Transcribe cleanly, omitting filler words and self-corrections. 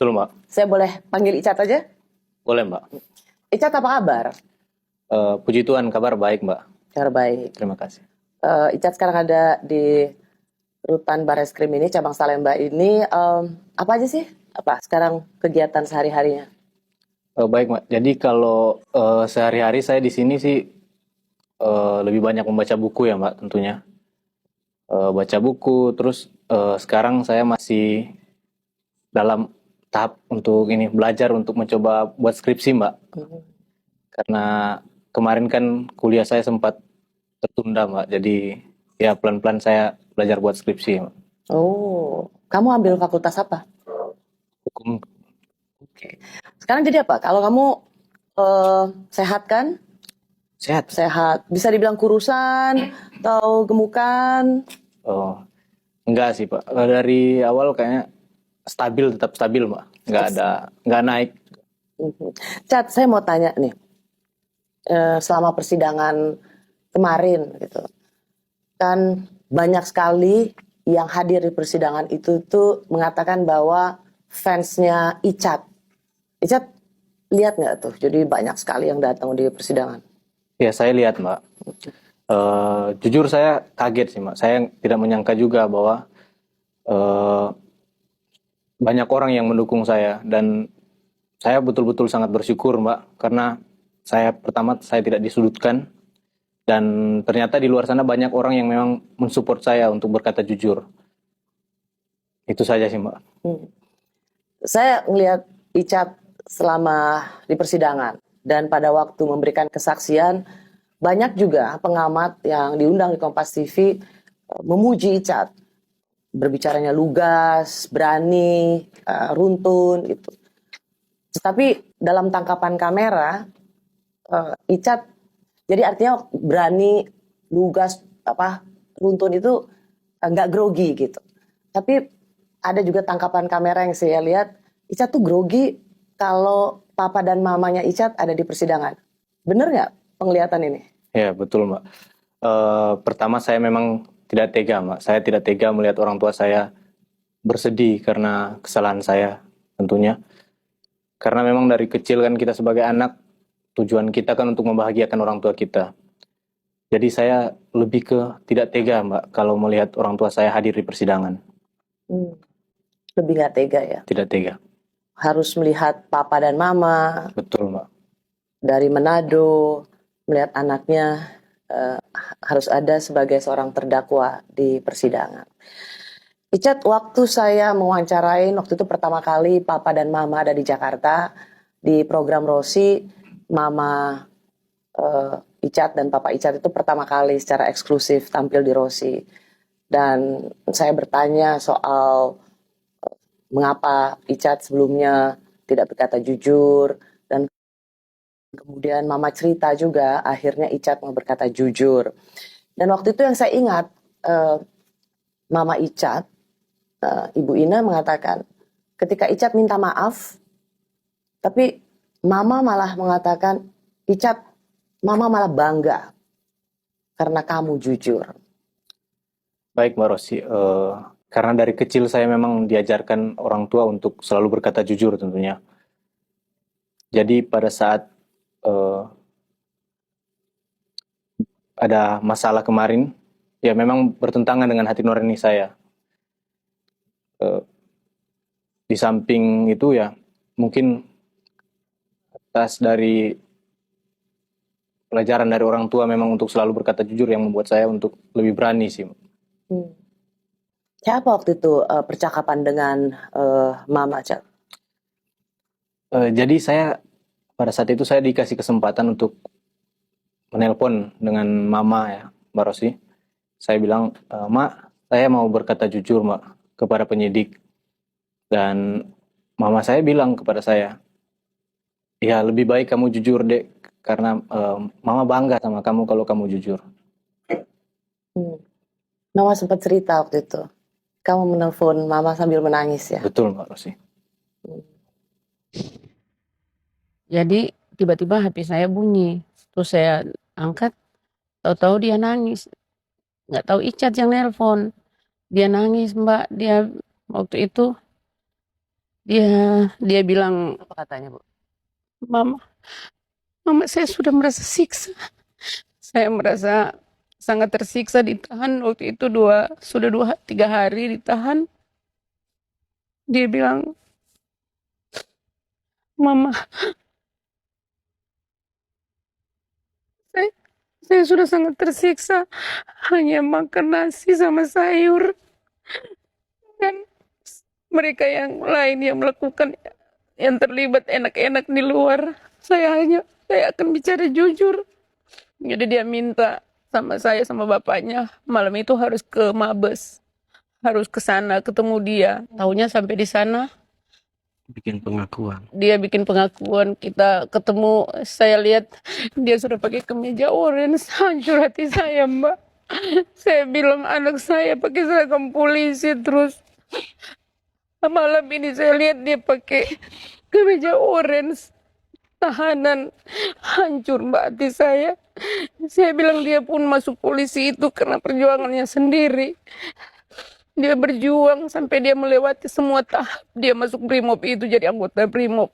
Betul, Mbak. Saya boleh panggil Icat aja? Boleh, Mbak. Icat, apa kabar? Puji Tuhan, kabar baik, Mbak. Kabar baik. Terima kasih. Icat sekarang ada di Rutan Barreskrim ini, cabang Salemba ini. Apa aja sih? Apa sekarang kegiatan sehari-harinya? Baik, Mbak. Jadi kalau sehari-hari saya di sini sih lebih banyak membaca buku ya, Mbak, tentunya. Baca buku, terus sekarang saya masih dalam tahap untuk ini belajar untuk mencoba buat skripsi, Mbak. Karena kemarin kan kuliah saya sempat tertunda, Mbak. Jadi ya pelan-pelan saya belajar buat skripsi, Mbak. Oh, kamu ambil fakultas apa? Hukum. Oke. Sekarang jadi apa? Kalau kamu sehat kan? Sehat. Sehat. Bisa dibilang kurusan atau gemukan? Oh, enggak sih, Pak. Dari awal kayaknya tetap stabil, Mbak. Nggak naik. Cat, saya mau tanya nih. Selama persidangan kemarin gitu. Kan banyak sekali yang hadir di persidangan itu tuh mengatakan bahwa fansnya Icat. Icat lihat nggak tuh? Jadi banyak sekali yang datang di persidangan. Ya, saya lihat, Mbak. Jujur saya kaget sih, Mbak. Saya tidak menyangka juga bahwa banyak orang yang mendukung saya. Dan saya betul-betul sangat bersyukur, Mbak. Karena pertama saya tidak disudutkan. Dan ternyata di luar sana banyak orang yang memang mensupport saya untuk berkata jujur. Itu saja sih, Mbak. Saya melihat Icat selama di persidangan. Dan pada waktu memberikan kesaksian, banyak juga pengamat yang diundang di Kompas TV memuji Icat. Berbicaranya lugas, berani, runtun gitu. Tetapi dalam tangkapan kamera, Icat, jadi artinya berani, lugas, runtun itu nggak grogi gitu. Tapi ada juga tangkapan kamera yang saya lihat, Icat tuh grogi kalau papa dan mamanya Icat ada di persidangan. Bener nggak penglihatan ini? Ya, betul, Mbak. Pertama saya memang tidak tega, Mbak. Saya tidak tega melihat orang tua saya bersedih karena kesalahan saya tentunya. Karena memang dari kecil kan kita sebagai anak, tujuan kita kan untuk membahagiakan orang tua kita. Jadi saya lebih ke tidak tega, Mbak, kalau melihat orang tua saya hadir di persidangan. Lebih nggak tega ya? Tidak tega. Harus melihat papa dan mama. Betul, Mbak. Dari Manado, melihat anaknya harus ada sebagai seorang terdakwa di persidangan. Icat, waktu saya mewawancarain, waktu itu pertama kali papa dan mama ada di Jakarta, di program Rosi, mama Icat dan papa Icat itu pertama kali secara eksklusif tampil di Rosi. Dan saya bertanya soal mengapa Icat sebelumnya tidak berkata jujur, dan kemudian mama cerita juga akhirnya Icat mau berkata jujur. Dan waktu itu yang saya ingat, mama Icat, Ibu Ina mengatakan, ketika Icat minta maaf, tapi mama malah mengatakan, Icat, mama malah bangga karena kamu jujur. Baik, Mbak Rosi. Karena dari kecil saya memang diajarkan orang tua untuk selalu berkata jujur tentunya. Jadi pada saat ada masalah kemarin, ya memang bertentangan dengan hati nurani saya. Di samping itu ya mungkin atas dari pelajaran dari orang tua memang untuk selalu berkata jujur yang membuat saya untuk lebih berani sih. Siapa waktu itu percakapan dengan mama, Cat? Jadi saya pada saat itu saya dikasih kesempatan untuk menelpon dengan mama ya, Mbak Rosi. Saya bilang, Mak, saya mau berkata jujur, Mak, kepada penyidik. Dan mama saya bilang kepada saya, ya lebih baik kamu jujur, Dek, karena mama bangga sama kamu kalau kamu jujur. Mama sempat cerita waktu itu, kamu menelpon mama sambil menangis ya? Betul, Mbak Rosi. Jadi tiba-tiba HP saya bunyi, terus saya angkat, tahu-tahu dia nangis. Nggak tahu Icat yang nelpon. Dia nangis, Mbak. Dia waktu itu Dia bilang, Apa katanya, Bu? Mama, Mama saya sudah merasa siksa. Saya merasa sangat tersiksa ditahan waktu itu sudah 3 hari ditahan. Dia bilang, Mama, saya, saya sudah sangat tersiksa hanya makan nasi sama sayur. Dan mereka yang lain yang melakukan, yang terlibat enak-enak di luar, saya akan bicara jujur. Jadi dia minta sama saya sama bapaknya malam itu harus ke Mabes, harus ke sana ketemu dia. Taunya sampai di sana Bikin pengakuan. dia bikin pengakuan, kita ketemu, saya lihat dia sudah pakai kemeja orange. Hancur hati saya, Mbak. Saya bilang anak saya pakai seragam polisi, terus malam ini saya lihat dia pakai kemeja orange tahanan. Hancur, Mbak, hati saya. Saya bilang dia pun masuk polisi itu karena perjuangannya sendiri. Dia berjuang sampai dia melewati semua tahap. Dia masuk Brimob itu jadi anggota Brimob.